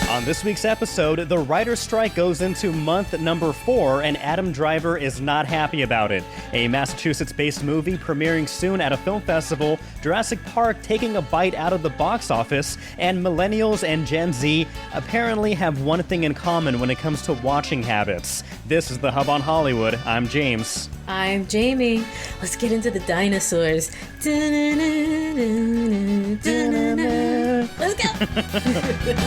On this week's episode, the writer's strike goes into month number 4, and Adam Driver is not happy about it. A Massachusetts-based movie premiering soon at a film festival, Jurassic Park taking a bite out of the box office, and millennials and Gen Z apparently have one thing in common when it comes to watching habits. This is The Hub on Hollywood. I'm James. I'm Jamie. Let's get into the dinosaurs. Let's go!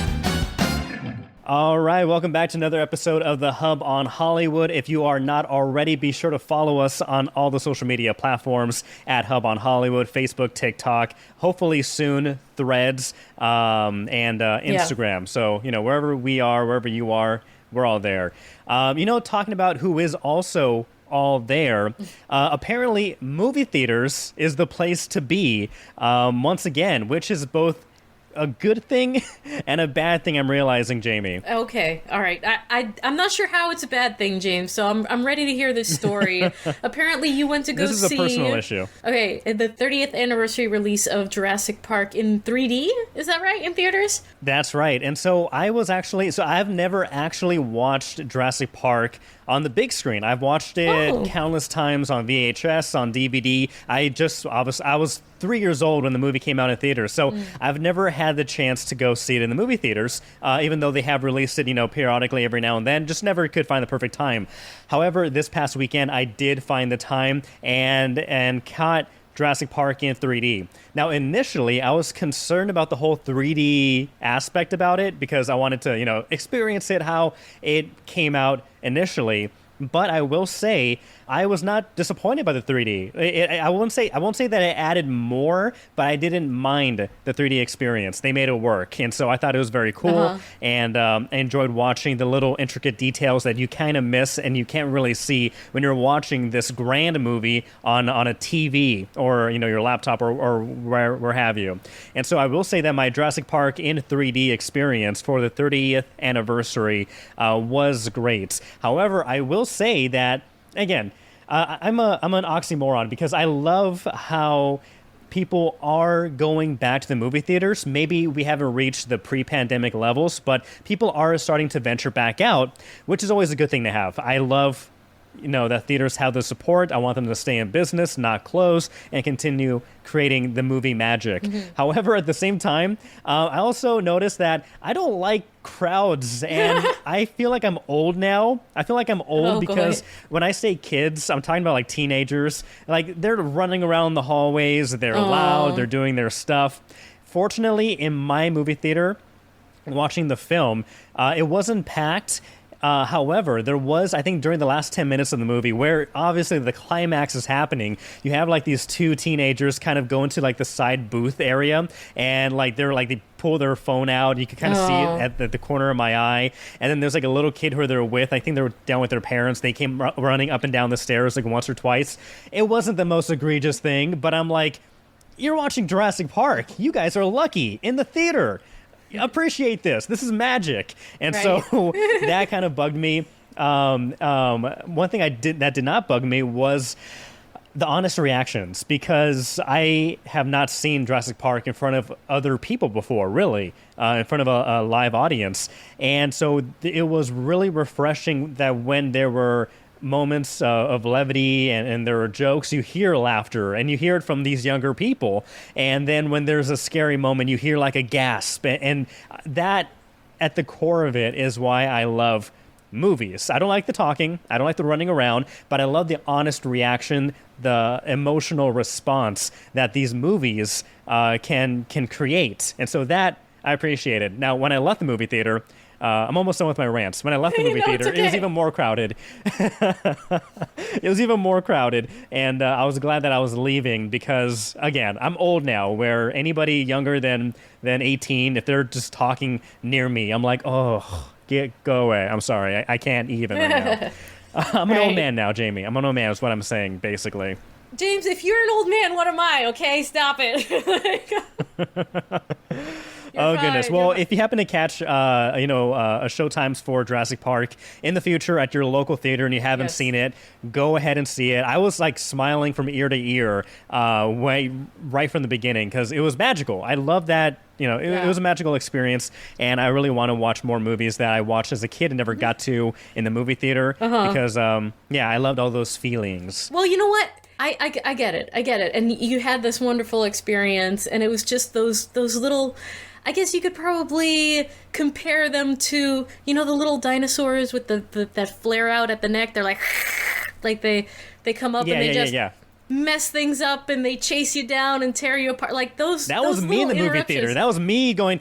All right, welcome back to another episode of The Hub on Hollywood. If you are not already, be sure to follow us on all the social media platforms at Hub on Hollywood, Facebook, TikTok, hopefully soon Threads, and Instagram. So, wherever we are, wherever you are, we're all there. Talking about who is also all there, apparently movie theaters is the place to be once again, which is both a good thing and a bad thing, I'm realizing, Jamie. Okay, all right. I'm not sure how it's a bad thing, James, so I'm ready to hear this story. Apparently you went to go see... This is a personal issue. Okay, the 30th anniversary release of Jurassic Park in 3D, is that right, in theaters? That's right. And so I've never actually watched Jurassic Park on the big screen. I've watched it countless times on VHS, on DVD. I was 3 years old when the movie came out in theaters, so I've never had the chance to go see it in the movie theaters, even though they have released it, periodically every now and then. Just never could find the perfect time. However, this past weekend, I did find the time and caught Jurassic Park in 3D. Now, initially, I was concerned about the whole 3D aspect about it because I wanted to, experience it how it came out initially. But I will say I was not disappointed by the 3D. I won't say that it added more, but I didn't mind the 3D experience. They made it work, and so I thought it was very cool. And I enjoyed watching the little intricate details that you kind of miss and you can't really see when you're watching this grand movie on a TV or your laptop or where have you. And so I will say that my Jurassic Park in 3D experience for the 30th anniversary was great. However, I will say that, again, I'm an oxymoron because I love how people are going back to the movie theaters. Maybe we haven't reached the pre-pandemic levels, but people are starting to venture back out, which is always a good thing to have. I love that theaters have the support. I want them to stay in business, not close, and continue creating the movie magic. However, at the same time, I also noticed that I don't like crowds, and I feel like I'm old now. I feel like I'm old because when I say kids, I'm talking about like teenagers. Like they're running around the hallways, they're loud, they're doing their stuff. Fortunately, in my movie theater, watching the film, it wasn't packed. However, there was, I think, during the last 10 minutes of the movie where obviously the climax is happening, you have like these two teenagers kind of go into like the side booth area and they pull their phone out. You can kind of see it at the corner of my eye. And then there's like a little kid who they're with. I think they were down with their parents. They came running up and down the stairs like once or twice. It wasn't the most egregious thing, but I'm like, you're watching Jurassic Park. You guys are lucky in the theater. Appreciate this. This is magic. And so that kind of bugged me. One thing that did not bug me was the honest reactions, because I have not seen Jurassic Park in front of other people before, really, in front of a live audience. And so it was really refreshing that when there were moments of levity and there are jokes, you hear laughter and you hear it from these younger people. And then when there's a scary moment, you hear like a gasp. And that, at the core of it, is why I love movies. I don't like the talking, I don't like the running around, but I love the honest reaction, the emotional response that these movies can create. And so that I appreciated. Now, when I left the movie theater, I'm almost done with my rants. When I left the movie theater, it was even more crowded. It was even more crowded, and I was glad that I was leaving because, again, I'm old now, where anybody younger than 18, if they're just talking near me, I'm like, oh, go away. I'm sorry. I can't even right now. I'm an old man now, Jamie. I'm an old man is what I'm saying, basically. James, if you're an old man, what am I? Okay, stop it. Oh goodness! fine, Well, you're if you happen to catch, a show times for Jurassic Park in the future at your local theater and you haven't Yes. seen it, go ahead and see it. I was like smiling from ear to ear, right from the beginning because it was magical. I love that. It was a magical experience, and I really want to watch more movies that I watched as a kid and never got to in the movie theater because, I loved all those feelings. Well, you know what? I get it. I get it. And you had this wonderful experience, and it was just those little. I guess you could probably compare them to, the little dinosaurs with that flare out at the neck. They're like they come up and they just mess things up and they chase you down and tear you apart. Like those. That was me in the movie theater. That was me going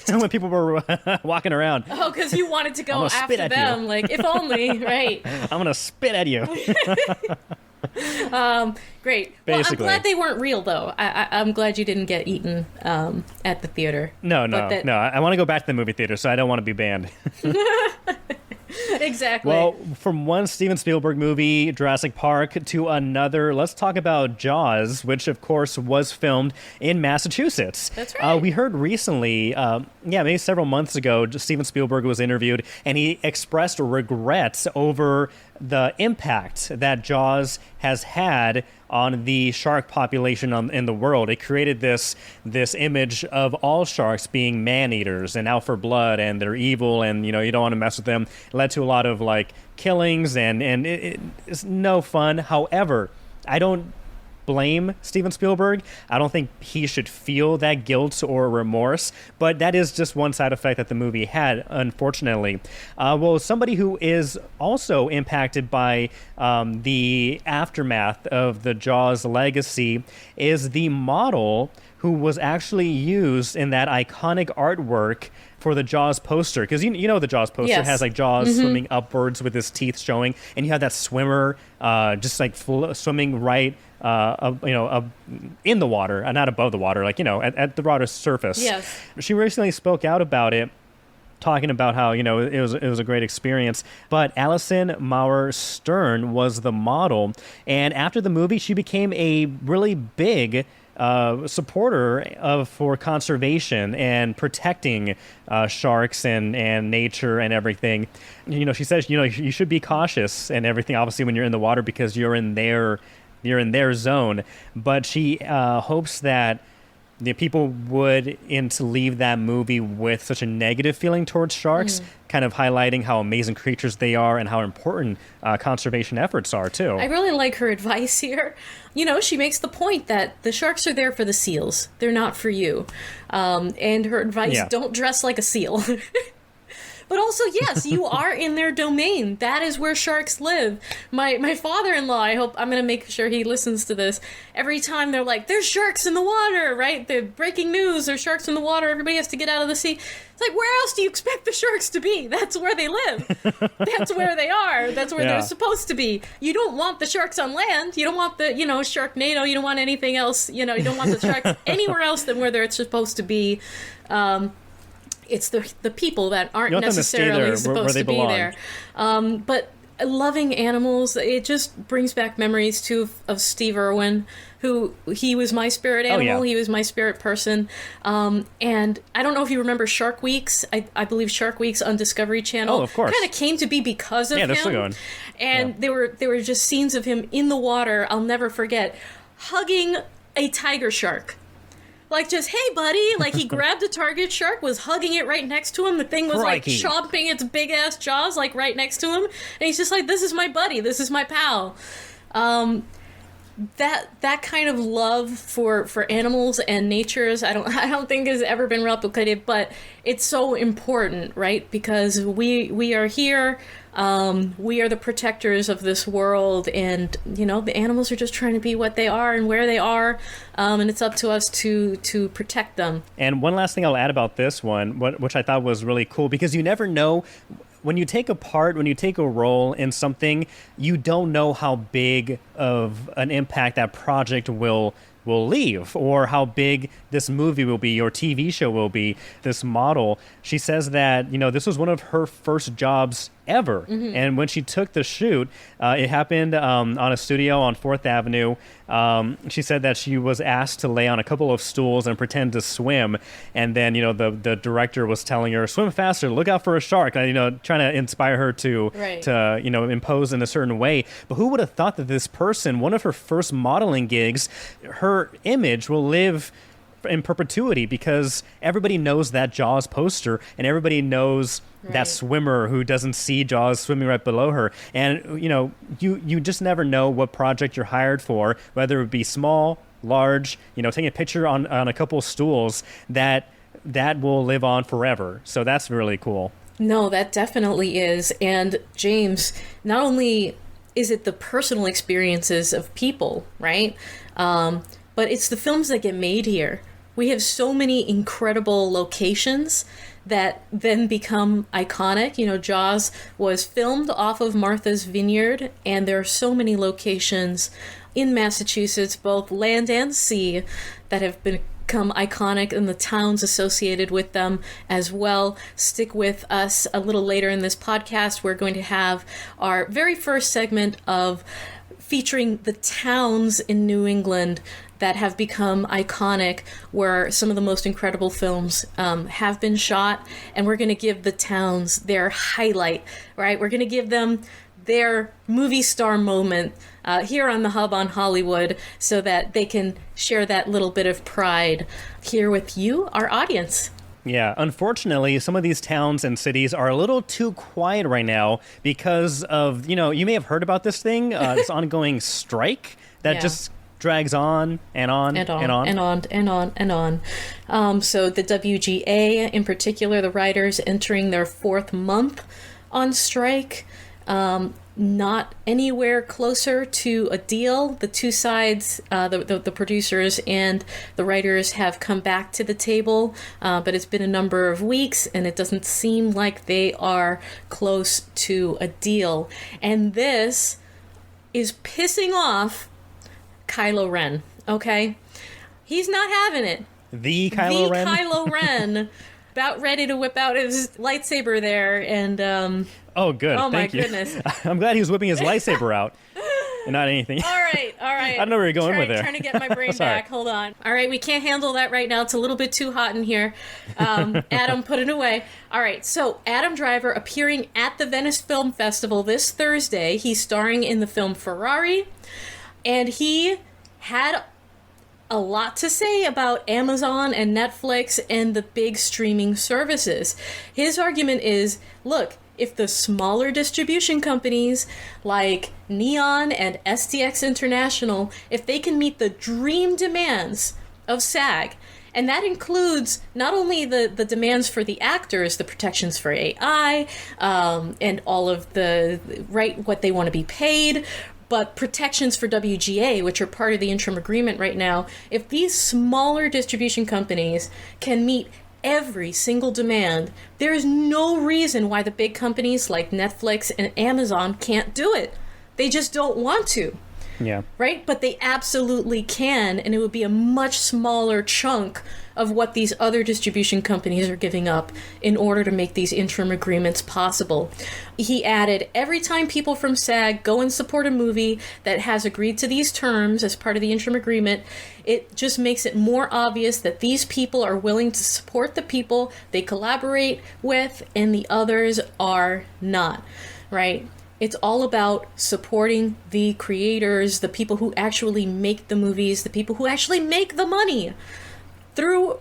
when people were walking around. Oh, because you wanted to go after spit at them. you. Like, if only, right? I'm gonna spit at you. Great. Basically. Well, I'm glad they weren't real, though. I'm glad you didn't get eaten at the theater. No. I want to go back to the movie theater, so I don't want to be banned. Exactly. Well, from one Steven Spielberg movie, Jurassic Park, to another, let's talk about Jaws, which, of course, was filmed in Massachusetts. That's right. We heard recently, maybe several months ago, Steven Spielberg was interviewed, and he expressed regrets over the impact that Jaws has had on the shark population in the world. It created this image of all sharks being man-eaters and out for blood, and they're evil, and you don't want to mess with them. It led to a lot of killings, and it's no fun. However, I don't blame Steven Spielberg. I don't think he should feel that guilt or remorse, but that is just one side effect that the movie had, unfortunately. Somebody who is also impacted by the aftermath of the Jaws legacy is the model who was actually used in that iconic artwork for the Jaws poster. Because the Jaws poster has Jaws swimming upwards with his teeth showing, and you have that swimmer just swimming right in the water, not above the water, at the water's surface. Yes. She recently spoke out about it, talking about how it was a great experience. But Alison Maurer Stern was the model, and after the movie, she became a really big supporter for conservation and protecting sharks and nature and everything. She says you should be cautious and everything, obviously, when you're in the water because you're in their zone. But she hopes that the people wouldn't leave that movie with such a negative feeling towards sharks, kind of highlighting how amazing creatures they are and how important conservation efforts are, too. I really like her advice here. She makes the point that the sharks are there for the seals. They're not for you. And her advice, don't dress like a seal. But also, yes, you are in their domain. That is where sharks live. My father-in-law, I'm going to make sure he listens to this. Every time they're like, there's sharks in the water, right? The breaking news, there's sharks in the water. Everybody has to get out of the sea. It's like, where else do you expect the sharks to be? That's where they live. That's where they are. That's where they're supposed to be. You don't want the sharks on land. You don't want the, Sharknado. You don't want anything else. You don't want the sharks anywhere else than where they're supposed to be. It's the people that aren't necessarily supposed to be there. But loving animals, it just brings back memories, too, of Steve Irwin, who he was my spirit animal. Oh, yeah. He was my spirit person. And I don't know if you remember Shark Weeks. I believe Shark Weeks on Discovery Channel. Oh, of course. Kind of came to be because of him. Yeah, they're still going. And there were just scenes of him in the water, I'll never forget, hugging a tiger shark. Just, hey, buddy. He grabbed a target shark, was hugging it right next to him. The thing was, Crikey. chomping its big-ass jaws, right next to him. And he's just like, this is my buddy. This is my pal. That kind of love for animals and natures, I don't think has ever been replicated, but it's so important, right? Because we are here, we are the protectors of this world, and the animals are just trying to be what they are and where they are, and it's up to us to protect them. And one last thing I'll add about this one, which I thought was really cool, because you never know. When you take a role in something, you don't know how big of an impact that project will leave, or how big this movie will be, or TV show will be. This model, she says that this was one of her first jobs ever. And when she took the shoot, it happened on a studio on 4th Avenue. She said that she was asked to lay on a couple of stools and pretend to swim. And then, the director was telling her, swim faster, look out for a shark, trying to inspire her to impose in a certain way. But who would have thought that this person, one of her first modeling gigs, her image will live in perpetuity because everybody knows that Jaws poster and everybody knows that swimmer who doesn't see Jaws swimming right below her. And, you just never know what project you're hired for, whether it be small, large, taking a picture on a couple of stools that will live on forever. So that's really cool. No, that definitely is. And James, not only is it the personal experiences of people, right? But it's the films that get made here. We have so many incredible locations that then become iconic. Jaws was filmed off of Martha's Vineyard, and there are so many locations in Massachusetts, both land and sea, that have become iconic, and the towns associated with them as well. Stick with us a little later in this podcast. We're going to have our very first segment of featuring the towns in New England that have become iconic, where some of the most incredible films have been shot, and we're going to give the towns their highlight, right? We're going to give them their movie star moment here on the Hub on Hollywood, so that they can share that little bit of pride here with you, our audience. Yeah, unfortunately, some of these towns and cities are a little too quiet right now because of, you may have heard about this thing, this ongoing strike that just drags on and on and on and on and on and on and on. So the WGA, in particular, the writers entering their 4th month on strike, not anywhere closer to a deal. The two sides, the producers and the writers, have come back to the table, but it's been a number of weeks, and it doesn't seem like they are close to a deal. And this is pissing off Kylo Ren, okay? He's not having it. The Kylo Ren? About ready to whip out his lightsaber there, and oh, good. Oh, Thank my you. goodness. I'm glad he was whipping his lightsaber out and not anything. All right. I don't know where you're going with there. Trying to get my brain back. Hold on. All right, we can't handle that right now. It's a little bit too hot in here. Adam, put it away. All right, so Adam Driver appearing at the Venice Film Festival this Thursday. He's starring in the film Ferrari, and he had a lot to say about Amazon and Netflix and the big streaming services. His argument is, look, if the smaller distribution companies like Neon and STX International, if they can meet the dream demands of SAG, and that includes not only the demands for the actors, the protections for AI, and all of the, what they want to be paid, but protections for WGA, which are part of the interim agreement right now. If these smaller distribution companies can meet every single demand, there is no reason why the big companies like Netflix and Amazon can't do it. They just don't want to. Yeah. Right? But they absolutely can, and it would be a much smaller chunk of what these other distribution companies are giving up in order to make these interim agreements possible. He added, every time people from SAG go and support a movie that has agreed to these terms as part of the interim agreement, it just makes it more obvious that these people are willing to support the people they collaborate with, and the others are not, right? It's all about supporting the creators, the people who actually make the movies, the people who actually make the money through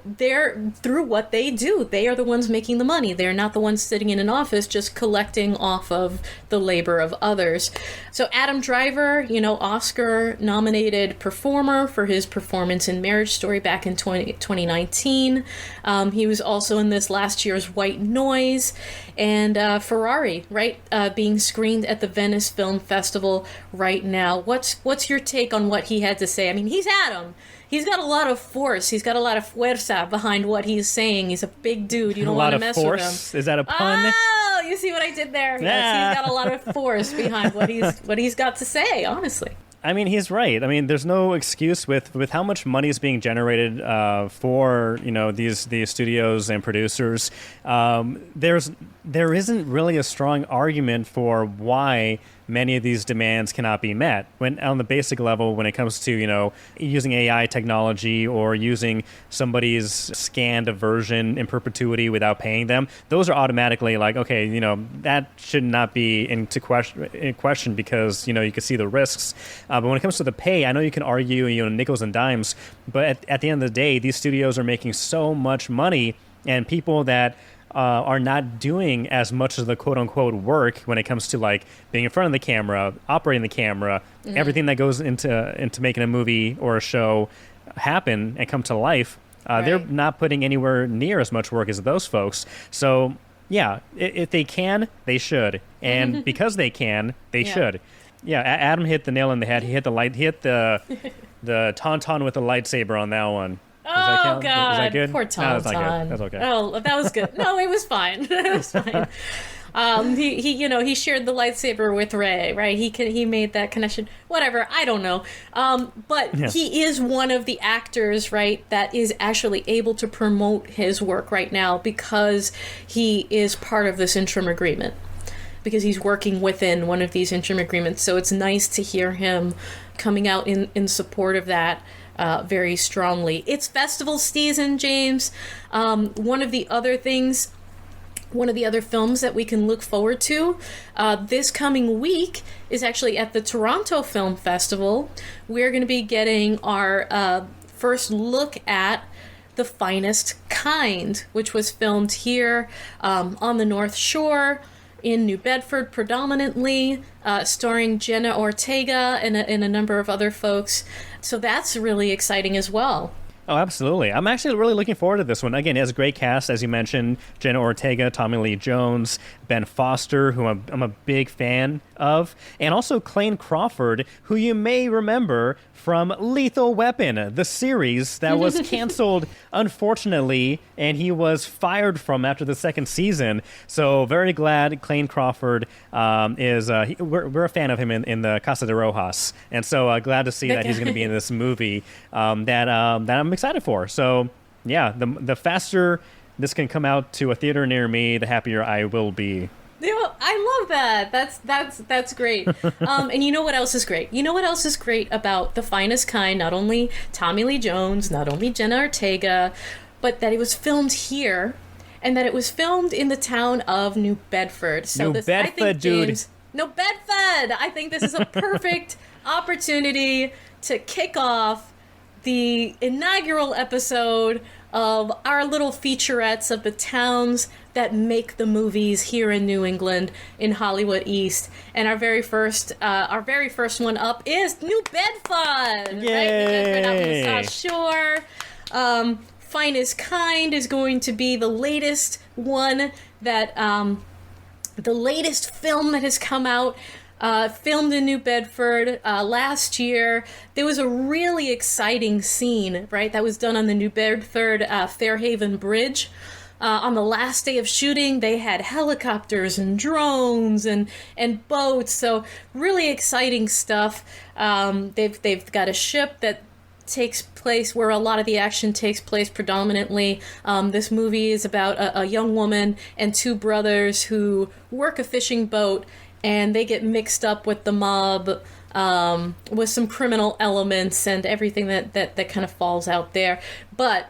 what they do. They are the ones making the money. They're not the ones sitting in an office just collecting off of the labor of others. So Adam Driver, Oscar-nominated performer for his performance in Marriage Story back in 2019. He was also in this last year's White Noise, and Ferrari, right, being screened at the Venice Film Festival right now. What's your take on what he had to say? I mean, he's Adam. He's got a lot of force. He's got a lot of fuerza behind what he's saying. He's a big dude. You don't want to mess with him. Is that a pun? Oh, you see what I did there? Yes, he's got a lot of force behind what he's got to say, honestly. I mean, he's right. I mean, there's no excuse with how much money is being generated for these studios and producers. There isn't really a strong argument for why many of these demands cannot be met. When on the basic level, when it comes to using AI technology or using somebody's scanned version in perpetuity without paying them, those are automatically like, okay, that should not be in question because you can see the risks. But when it comes to the pay, I know you can argue nickels and dimes, but at the end of the day, these studios are making so much money, and people that are not doing as much of the quote-unquote work when it comes to like being in front of the camera, operating the camera, everything that goes into making a movie or a show happen and come to life. Right. They're not putting anywhere near as much work as those folks. So yeah, if they can, they should, and because they can, they should. Yeah, Adam hit the nail on the head. He hit the tauntaun with the lightsaber on that one. Oh, God. Is that good? Poor Tauntaun. No, that's not good. That's okay. Oh, that was good. No, it was fine. It was fine. He shared the lightsaber with Rey, right? He made that connection. Whatever, I don't know. But he is one of the actors, right, that is actually able to promote his work right now because he is part of this interim agreement. Because he's working within one of these interim agreements. So it's nice to hear him coming out in support of that. Very strongly. It's festival season, James. One of the other films that we can look forward to this coming week is actually at the Toronto Film Festival. We're going to be getting our first look at The Finestkind, which was filmed here on the North Shore in New Bedford predominantly, starring Jenna Ortega and a number of other folks. So that's really exciting as well. Oh, absolutely. I'm actually really looking forward to this one. Again, it has a great cast, as you mentioned. Jenna Ortega, Tommy Lee Jones, Ben Foster, who I'm a big fan of, and also Clayne Crawford, who you may remember from Lethal Weapon, the series that was canceled, unfortunately, and he was fired from after the second season. So very glad Clayne Crawford we're a fan of him in the Casa de Rojas, and so glad to see that he's going to be in this movie that I'm excited for. So yeah, the faster this can come out to a theater near me, the happier I will be. I love that. That's great. And you know what else is great? You know what else is great about The Finestkind? Not only Tommy Lee Jones, not only Jenna Ortega, but that it was filmed here, and that it was filmed in the town of New Bedford. So New Bedford, dude. New Bedford! I think this is a perfect opportunity to kick off the inaugural episode of our little featurettes of the towns that make the movies here in New England, in Hollywood East. And our very first one up is New Bedford! Yay! Right? New Bedford out on the South Shore. Finestkind is going to be the latest one that, the latest film that has come out. Filmed in New Bedford last year. There was a really exciting scene, right, that was done on the New Bedford Fairhaven Bridge. On the last day of shooting, they had helicopters and drones and boats, so really exciting stuff. They've got a ship that takes place where a lot of the action takes place predominantly. This movie is about a young woman and two brothers who work a fishing boat, and they get mixed up with the mob, with some criminal elements and everything that kind of falls out there. But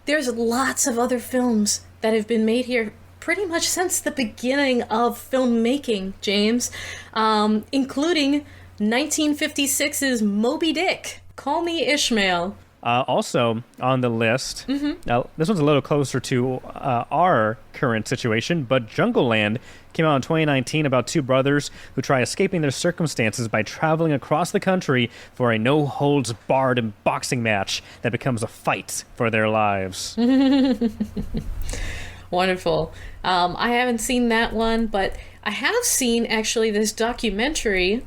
there's lots of other films that have been made here pretty much since the beginning of filmmaking, James, including 1956's Moby Dick, Call Me Ishmael. Also on the list, now this one's a little closer to our current situation, but Jungleland came out in 2019 about two brothers who try escaping their circumstances by traveling across the country for a no-holds-barred boxing match that becomes a fight for their lives. Wonderful. I haven't seen that one, but I have seen actually this documentary,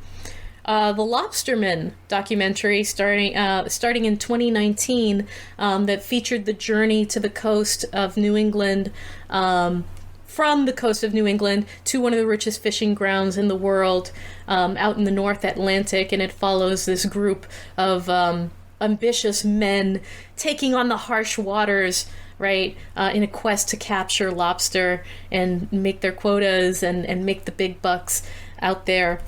the Lobsterman documentary, starting in 2019, that featured the journey to the coast of New England from the coast of New England to one of the richest fishing grounds in the world, out in the North Atlantic, and it follows this group of ambitious men taking on the harsh waters, right, in a quest to capture lobster and make their quotas and make the big bucks out there.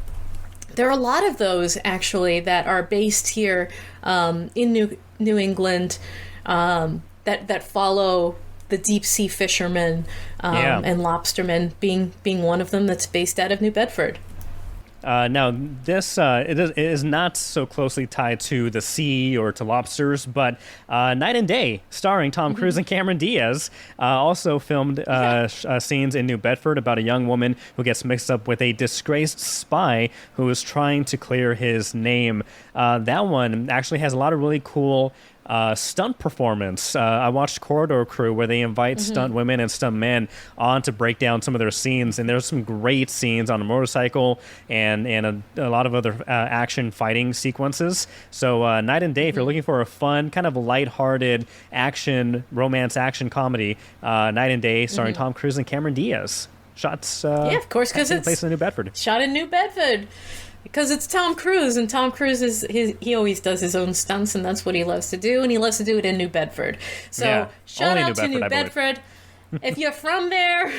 There are a lot of those, actually, that are based here in New England, that follow the deep sea fishermen and lobstermen, being one of them that's based out of New Bedford. Now, this it is not so closely tied to the sea or to lobsters, but Night and Day, starring Tom Cruise and Cameron Diaz, also filmed scenes in New Bedford about a young woman who gets mixed up with a disgraced spy who is trying to clear his name. That one actually has a lot of really cool stunt performance. I watched Corridor Crew, where they invite stunt women and stunt men on to break down some of their scenes, and there's some great scenes on a motorcycle and a lot of other action fighting sequences. So Night and Day, if you're looking for a fun, kind of lighthearted romance action comedy, Night and Day, starring Tom Cruise and Cameron Diaz. Shots, of course, because it's placed in New Bedford. Shot in New Bedford. Because it's Tom Cruise, and Tom Cruise he always does his own stunts, and that's what he loves to do, and he loves to do it in New Bedford. So shout out to New Bedford. If you're from there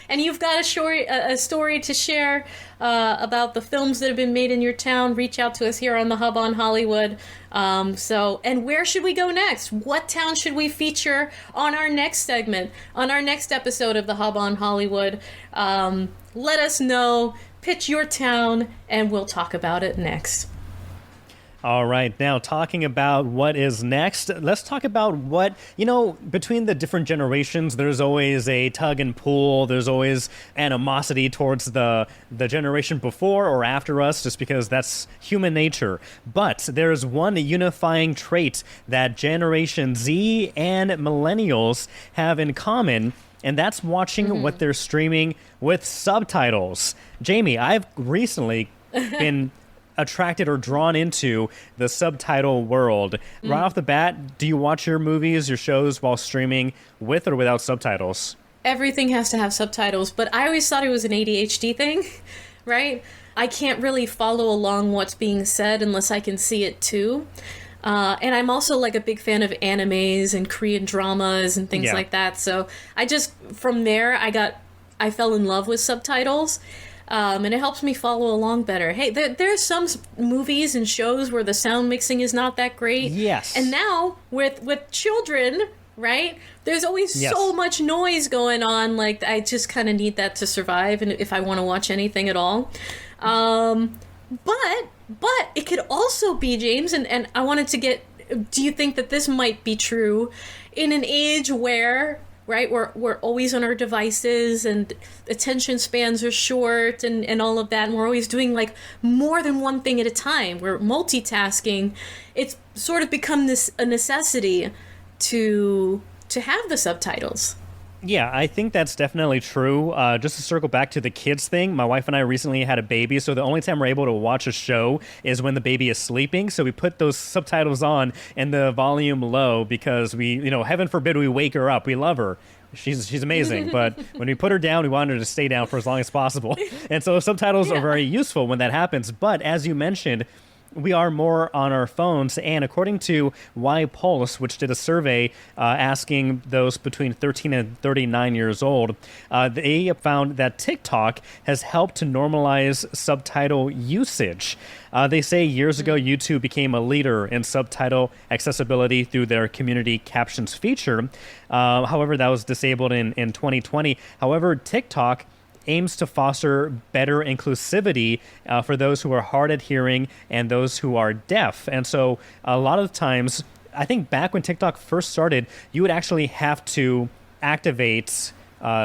and you've got a story to share about the films that have been made in your town, reach out to us here on the Hub on Hollywood. And where should we go next? What town should we feature on our next segment, on our next episode of the Hub on Hollywood? Let us know. Pitch your town, and we'll talk about it next. All right, now talking about what is next, let's talk about what, between the different generations, there's always a tug and pull. There's always animosity towards the generation before or after us, just because that's human nature. But there's one unifying trait that Generation Z and millennials have in common, and that's watching what they're streaming with subtitles. Jamie, I've recently been attracted or drawn into the subtitle world. Right off the bat, do you watch your movies, your shows while streaming with or without subtitles? Everything has to have subtitles, but I always thought it was an ADHD thing, right? I can't really follow along what's being said unless I can see it too. And I'm also like a big fan of animes and Korean dramas and things like that. So from there, I fell in love with subtitles. And it helps me follow along better. Hey, there's some movies and shows where the sound mixing is not that great. Yes. And now with children, right? There's always so much noise going on. Like, I just kind of need that to survive, and if I want to watch anything at all. But it could also be, James, and I wanted to get, do you think that this might be true in an age where, right, we're always on our devices and attention spans are short and all of that, and we're always doing like more than one thing at a time. We're multitasking. It's sort of become a necessity to have the subtitles. Yeah, I think that's definitely true. Just to circle back to the kids thing, my wife and I recently had a baby, so the only time we're able to watch a show is when the baby is sleeping. So we put those subtitles on and the volume low because heaven forbid we wake her up. We love her. She's amazing, but when we put her down, we want her to stay down for as long as possible. And so subtitles are very useful when that happens. But as you mentioned, we are more on our phones, and according to Y Pulse, which did a survey asking those between 13 and 39 years old, they found that TikTok has helped to normalize subtitle usage. They say years ago, YouTube became a leader in subtitle accessibility through their community captions feature. However, that was disabled in 2020. However, TikTok aims to foster better inclusivity for those who are hard of hearing and those who are deaf. And so a lot of times, I think back when TikTok first started, you would actually have to activate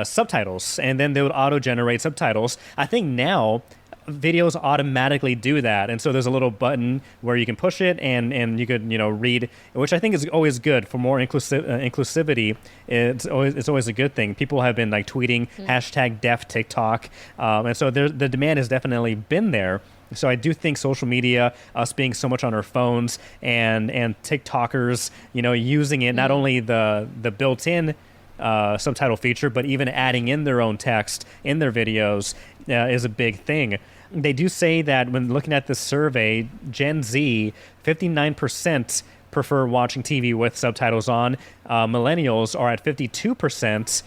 subtitles, and then they would auto-generate subtitles. I think now videos automatically do that, and so there's a little button where you can push it and you could read, which I think is always good for more inclusivity. It's always a good thing. People have been like tweeting hashtag deaf TikTok, and so the demand has definitely been there. So I do think social media, us being so much on our phones and TikTokers, using it, not only the built-in subtitle feature, but even adding in their own text in their videos is a big thing. They do say that when looking at this survey, Gen Z, 59% prefer watching TV with subtitles on. Millennials are at 52%.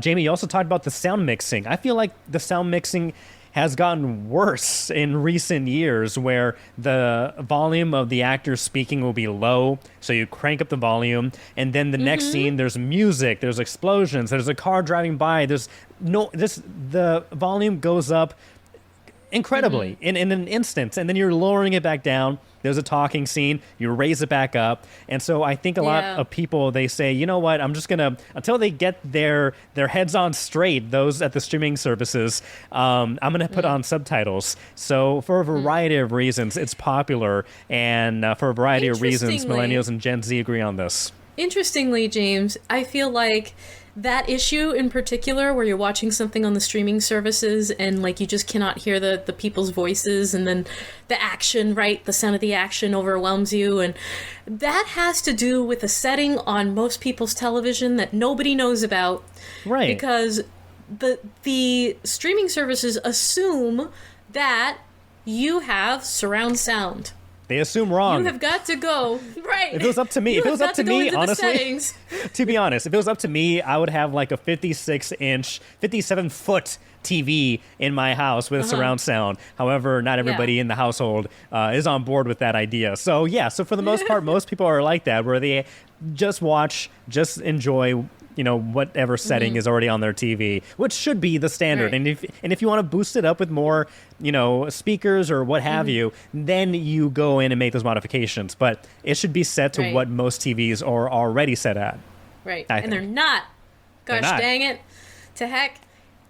Jamie, you also talked about the sound mixing. I feel like the sound mixing has gotten worse in recent years, where the volume of the actors speaking will be low, so you crank up the volume, and then the next scene, there's music, there's explosions, there's a car driving by, the volume goes up incredibly in an instant, and then you're lowering it back down. There's a talking scene, you raise it back up. And so I think a lot of people, they say, you know what, I'm just gonna, until they get their heads on straight, those at the streaming services, I'm gonna put on subtitles. So for a variety of reasons, it's popular, and for a variety of reasons, millennials and Gen Z agree on this. Interestingly, James, I feel like that issue in particular, where you're watching something on the streaming services and like you just cannot hear the people's voices, and then the action, right? The sound of the action overwhelms you, and that has to do with a setting on most people's television that nobody knows about. Right. Because the streaming services assume that you have surround sound. They assume wrong. You have got to go. Right. If it was up to me, honestly, to be honest, if it was up to me, I would have like a 56-inch, 57-foot TV in my house with surround sound. However, not everybody in the household is on board with that idea. So so for the most part, most people are like that, where they just watch, just enjoy, whatever setting is already on their TV, which should be the standard. Right. And if you want to boost it up with more, speakers or what have you, then you go in and make those modifications. But it should be set to what most TVs are already set at. Right. And they're not. Gosh dang it. To heck.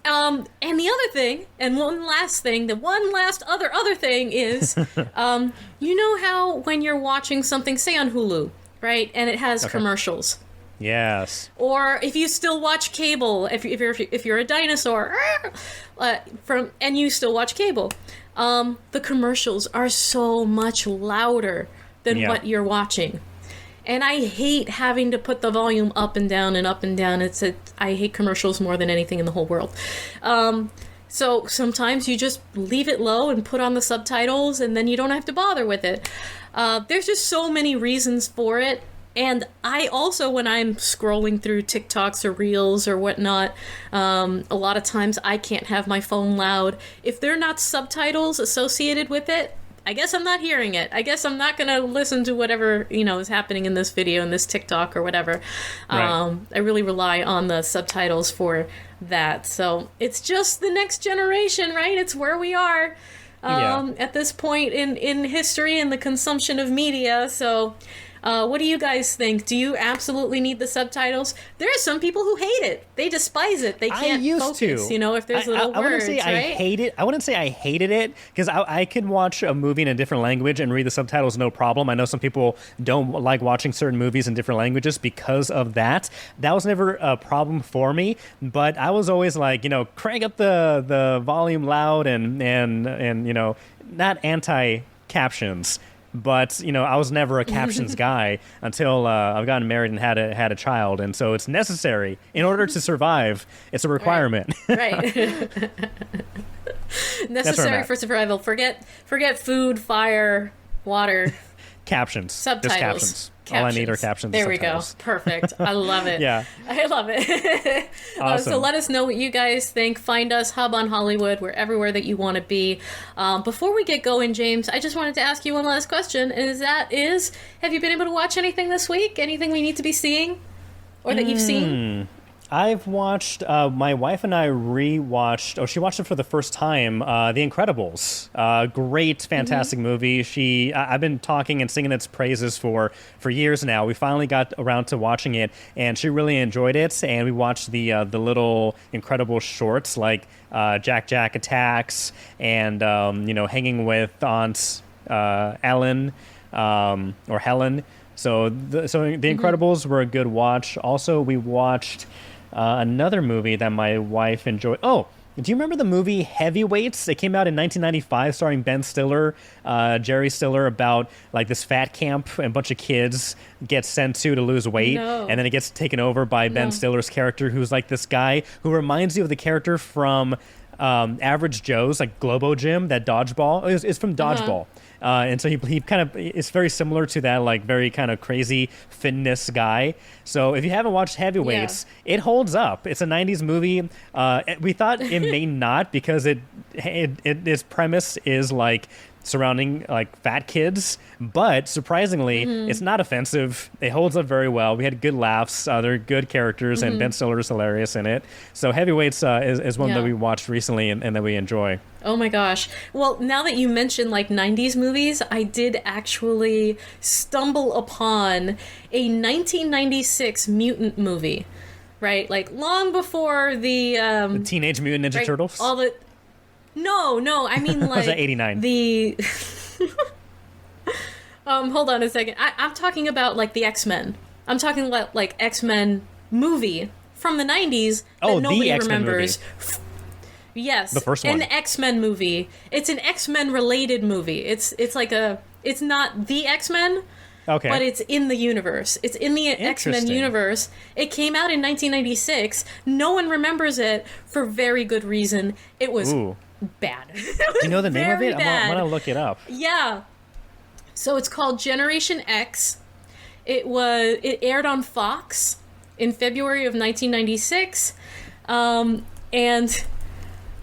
And the other thing, and one last thing, other thing is, you know how when you're watching something, say on Hulu, right, and it has commercials. Yes. Or if you still watch cable, if you're a dinosaur, and you still watch cable, the commercials are so much louder than what you're watching. And I hate having to put the volume up and down and up and down. I hate commercials more than anything in the whole world. So sometimes you just leave it low and put on the subtitles, and then you don't have to bother with it. There's just so many reasons for it. And I also, when I'm scrolling through TikToks or Reels or whatnot, a lot of times I can't have my phone loud. If there are not subtitles associated with it, I guess I'm not hearing it. I guess I'm not going to listen to whatever, is happening in this video, in this TikTok or whatever. Right. I really rely on the subtitles for that. So it's just the next generation, right? It's where we are at this point in history and the consumption of media. So what do you guys think? Do you absolutely need the subtitles? There are some people who hate it. They despise it. They can't focus, if there's little words, I wouldn't say right? I hate it. I wouldn't say I hated it, because I could watch a movie in a different language and read the subtitles, no problem. I know some people don't like watching certain movies in different languages because of that. That was never a problem for me, but I was always like, crank up the volume loud and not anti-captions. But, I was never a captions guy until I've gotten married and had a child. And so it's necessary. In order to survive, it's a requirement. Right. Necessary for survival. Forget food, fire, water. Captions. Subtitles. Just captions. All I need are captions. There we go. Perfect. I love it. Yeah. I love it. Awesome. So let us know what you guys think. Find us, Hub on Hollywood. We're everywhere that you want to be. Before we get going, James, I just wanted to ask you one last question. Have you been able to watch anything this week? Anything we need to be seeing? Or that you've seen? I've watched, my wife and I she watched it for the first time, The Incredibles. Great, fantastic movie. I've been talking and singing its praises for years now. We finally got around to watching it, and she really enjoyed it. And we watched the little Incredibles shorts, like Jack Attacks, and, Hanging with Aunt Ellen, or Helen. So The Incredibles were a good watch. Also, we watched another movie that my wife enjoyed. Oh, Do you remember the movie Heavyweights? It came out in 1995, starring Ben Stiller, Jerry Stiller, about like this fat camp and a bunch of kids get sent to lose weight, No. and then it gets taken over by Ben Stiller's character, who's like this guy who reminds you of the character from Average Joe's, like Globo Gym, that dodgeball. It's from Dodgeball. And so he kind of is very similar to that, like very kind of crazy fitness guy. So if you haven't watched Heavyweights, it holds up. It's a 90s movie. We thought it may not because its premise is like surrounding like fat kids, but surprisingly, it's not offensive. It holds up very well. We had good laughs. They're good characters, and Ben Stiller is hilarious in it. So Heavyweights is one that we watched recently and that we enjoy. Oh my gosh. Well, now that you mentioned like 90s movies, I did actually stumble upon a 1996 mutant movie, right? Like long before the Teenage Mutant Ninja Turtles? All the No, I mean like Was that 89? The hold on a second. I'm talking about like the X-Men. I'm talking about like X-Men movie from the 90s that nobody remembers. Yes, the first one. An X-Men movie. It's an X-Men related movie. It's not the X-Men, okay, but it's in the universe. It's in the X-Men universe. It came out in 1996. No one remembers it for very good reason. It was bad. Do you know the name of it? I'm gonna look it up. Yeah. So it's called Generation X. It aired on Fox in February of 1996, and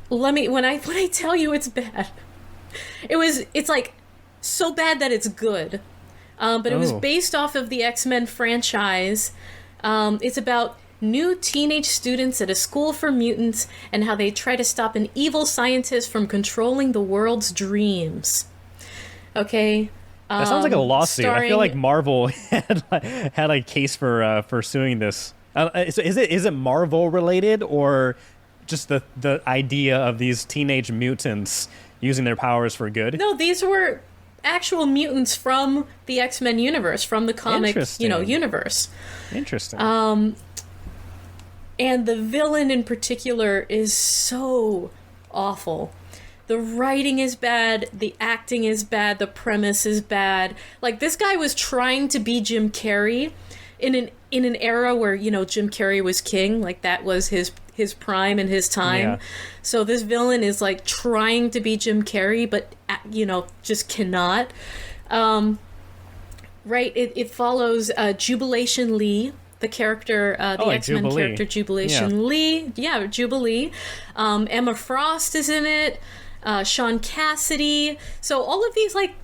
when I tell you it's bad, it's like so bad that it's good. But it was based off of the X-Men franchise. It's about new teenage students at a school for mutants and how they try to stop an evil scientist from controlling the world's dreams. Okay. That sounds like a lawsuit. I feel like Marvel had a case for suing this. So is it Marvel related, or just the idea of these teenage mutants using their powers for good? No, these were actual mutants from the X-Men universe, from the comic, universe. Interesting. And the villain in particular is so awful. The writing is bad, the acting is bad, the premise is bad. Like, this guy was trying to be Jim Carrey in an era where, Jim Carrey was king. Like, that was his prime and his time. Yeah. So this villain is like trying to be Jim Carrey, but just cannot. Right? It follows Jubilation Lee, the character, the X-Men Jubilee. character Jubilation Lee. Yeah, Jubilee. Emma Frost is in it. Sean Cassidy. So all of these like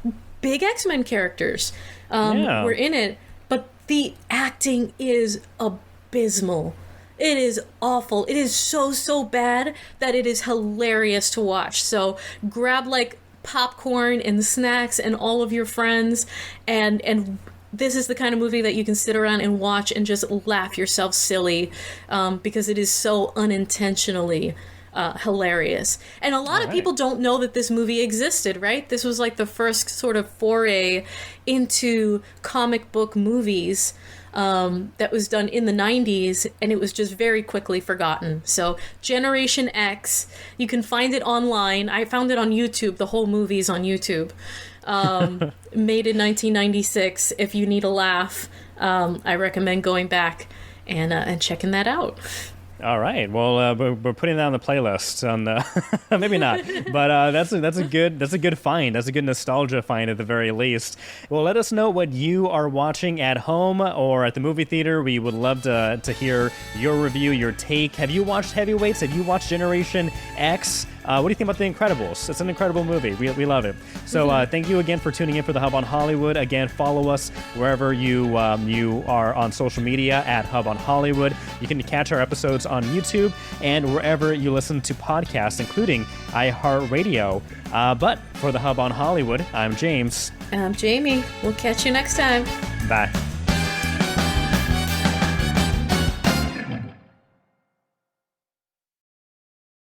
big X-Men characters were in it, but the acting is abysmal. It is awful. It is so bad that it is hilarious to watch. So grab like popcorn and snacks and all of your friends, and this is the kind of movie that you can sit around and watch and just laugh yourself silly, because it is so unintentionally hilarious. And a lot of people don't know that this movie existed, right? This was like the first sort of foray into comic book movies that was done in the 90s, and it was just very quickly forgotten. So Generation X, you can find it online. I found it on YouTube. The whole movie's on YouTube. Made in 1996. If you need a laugh, I recommend going back and checking that out. All right. Well, we're putting that on the playlist. Maybe not, but that's a good find. That's a good nostalgia find at the very least. Well, let us know what you are watching at home or at the movie theater. We would love to hear your review, your take. Have you watched Heavyweights? Have you watched Generation X? What do you think about The Incredibles? It's an incredible movie. We love it. So thank you again for tuning in for the Hub on Hollywood. Again, follow us wherever you are on social media at Hub on Hollywood. You can catch our episodes on YouTube and wherever you listen to podcasts, including iHeartRadio. But for the Hub on Hollywood, I'm James. And I'm Jamie. We'll catch you next time. Bye.